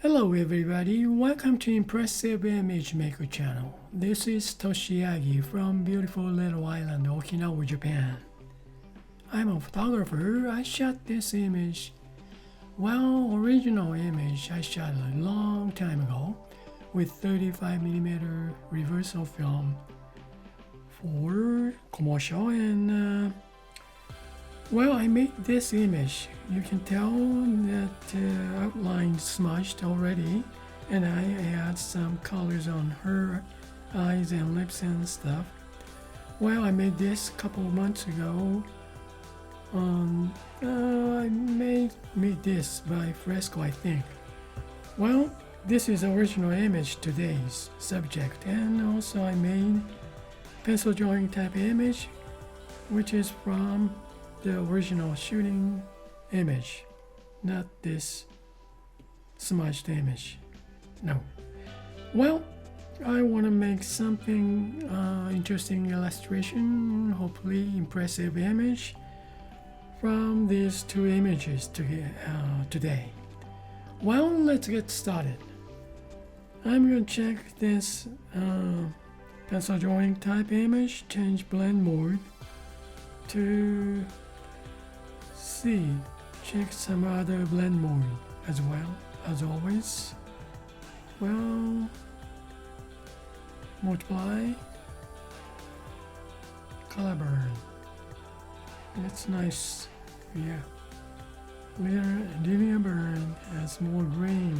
Hello everybody, welcome to Impressive Image Maker channel. This is Toshi Yagi from beautiful little island Okinawa, Japan. I'm a photographer. I shot this image. Original image I shot a long time ago with 35mm reversal film for commercial and I made this image. You can tell that outline smudged already, and I add some colors on her eyes and lips and stuff. I made this a couple of months ago. I made this by Fresco, I think. This is original image, today's subject, and also I made pencil drawing type image, which is from the original shooting image, not this smudged image. No. I want to make something interesting illustration, hopefully impressive image from these two images today. Let's get started. I'm going to check this pencil drawing type image, change blend mode to check some other blend mode as well, as always. Multiply, color burn. That's nice. Yeah. Linear burn has more grainy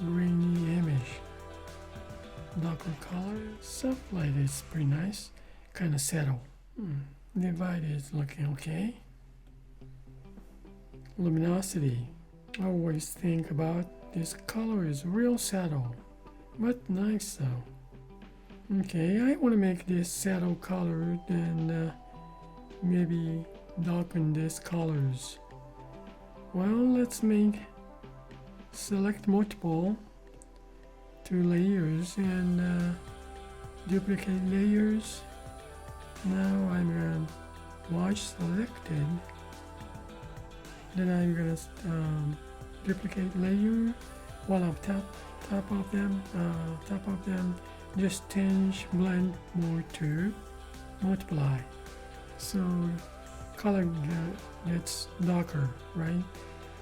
image. Darker color, stuff like this, pretty nice. Kind of settle. Divide is looking okay. Luminosity. I always think about this color is real subtle, but nice though. Okay, I want to make this subtle color and maybe darken these colors. Let's select multiple, 2 layers and duplicate layers. Now I'm going to watch selected. Then I'm going to duplicate layer while on top of them, just change blend mode to multiply. So color gets darker, right?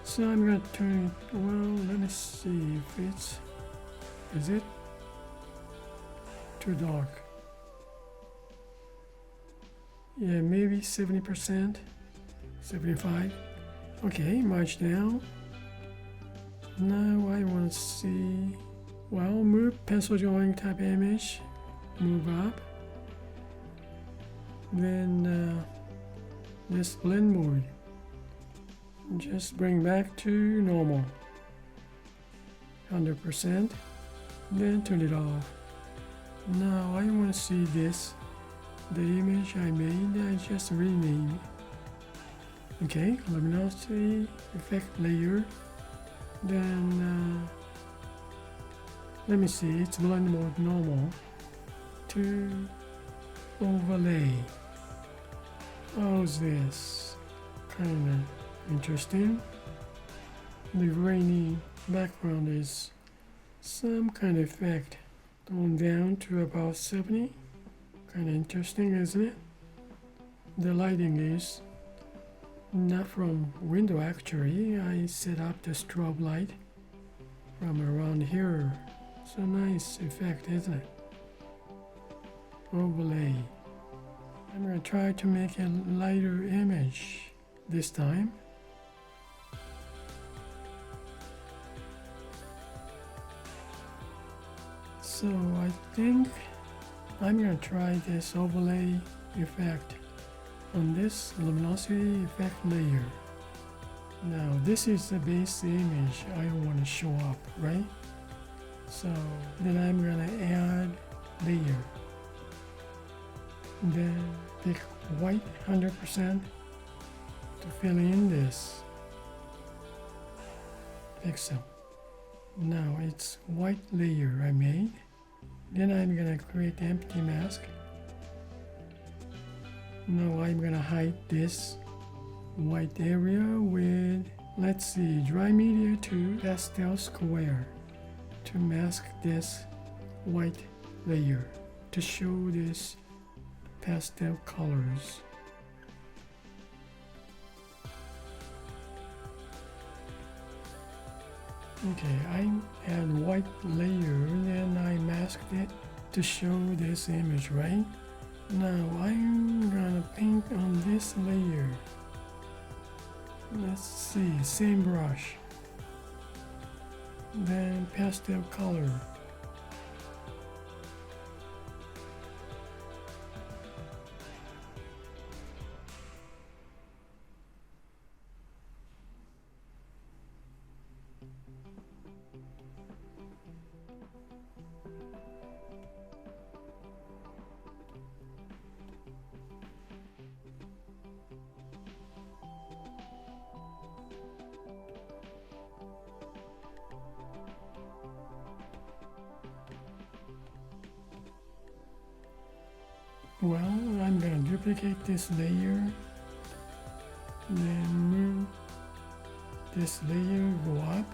So I'm going to turn it, let me see if is it too dark? Yeah, maybe 70%, 75%. Okay, merge down. Now I want to see, move pencil drawing type image, move up. Then this blend mode, just bring back to normal, 100%, then turn it off. Now I want to see this, the image I made, I just renamed. Okay, luminosity, effect layer, then let me see, it's blend mode normal to overlay. How's this? Kind of interesting. The grainy background is some kind of effect, toned down to about 70. Kind of interesting, isn't it? The lighting is not from window actually. I set up the strobe light from around here. It's a nice effect, isn't it? Overlay. I'm going to try to make a lighter image this time. So I think I'm going to try this overlay effect on this luminosity effect layer. Now this is the base image I want to show up, right? So then I'm going to add layer. Then pick white 100% to fill in this pixel. Now it's white layer I made. Then I'm going to create empty mask. Now I'm going to hide this white area with Let's see, dry media to pastel square to mask this white layer to show this pastel colors. Okay, I add white layer, then I masked it to show this image, right? Now I'm gonna paint on this layer. Let's see, same brush. Then pastel color. Well, I'm gonna duplicate this layer, then move this layer, go up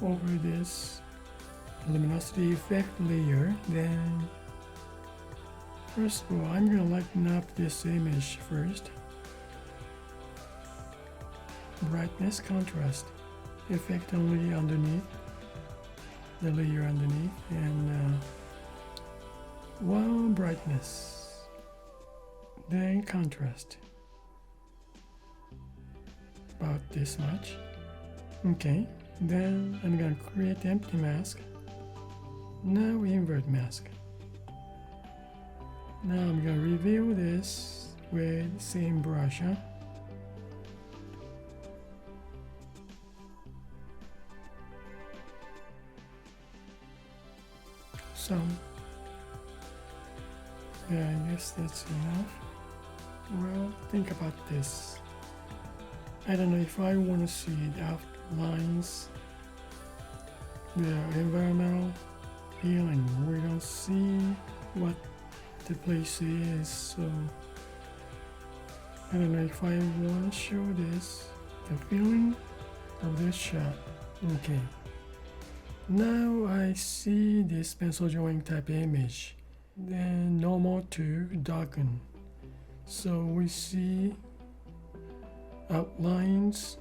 over this luminosity effect layer. Then first of all, I'm gonna lighten up this image first. Brightness, contrast, effect only underneath the layer underneath, and well, brightness, then contrast, about this much. Okay, then I'm gonna create empty mask. Now invert mask. Now I'm gonna reveal this with same brush, huh? Some. Yeah, I guess that's enough. Well, think about this. I don't know if I want to see the outlines, the environmental feeling. We don't see what the place is, so I don't know if I want to show this, the feeling of this shot. Okay. Now I see this pencil drawing type image. Then normal to darken, so we see outlines,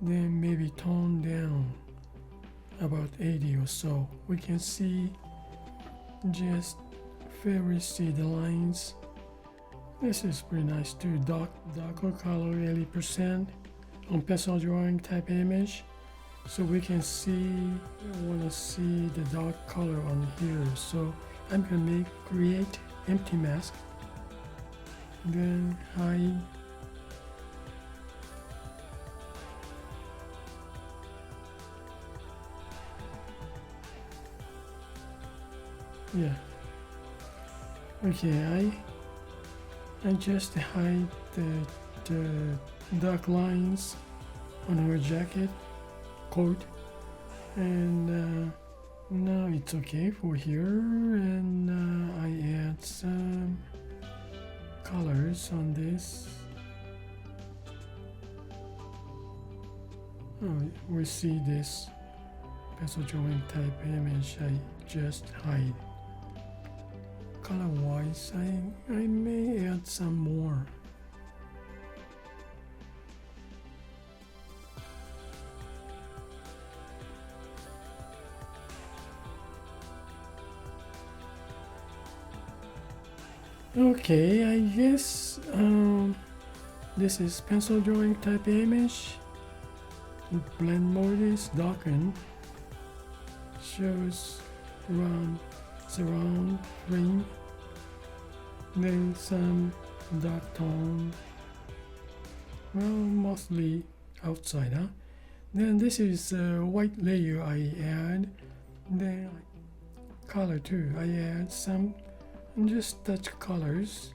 then maybe tone down about 80 or so. We can see, just very see the lines. This is pretty nice too. Darker color 80% on pencil drawing type image, so we can see, I want to see the dark color on here. So I'm gonna create empty mask, then hide, yeah. Okay, I just hide the dark lines on her jacket, coat, and now it's okay for here, and I add some colors on this. Oh, we see this pencil drawing type image. I just hide. Color wise, I may add some more. Okay, I guess this is pencil drawing type image. Blend mode is darken. Shows surround frame. Then some dark tone. Well, mostly outside, huh? Then this is a white layer I add. Then color too. I add some. Just touch colors,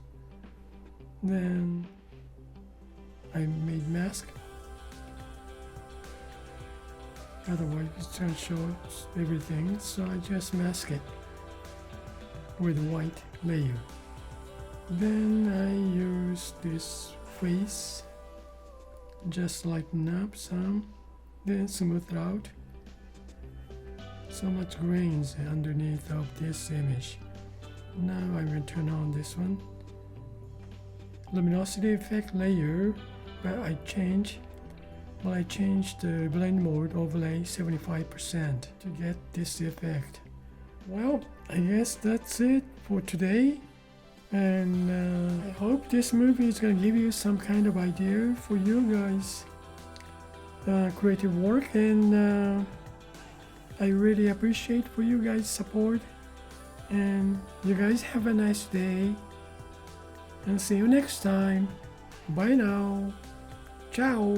then I made mask, otherwise it's gonna show everything, so I just mask it with white layer. Then I use this face just lighten up some, then smooth it out. So much grains underneath of this image. Now I'm going to turn on this one. Luminosity effect layer, but I changed the blend mode overlay 75% to get this effect. Well, I guess that's it for today. And I hope this movie is going to give you some kind of idea for you guys' creative work. And I really appreciate for you guys' support. And you guys have a nice day. And see you next time. Bye now. Ciao.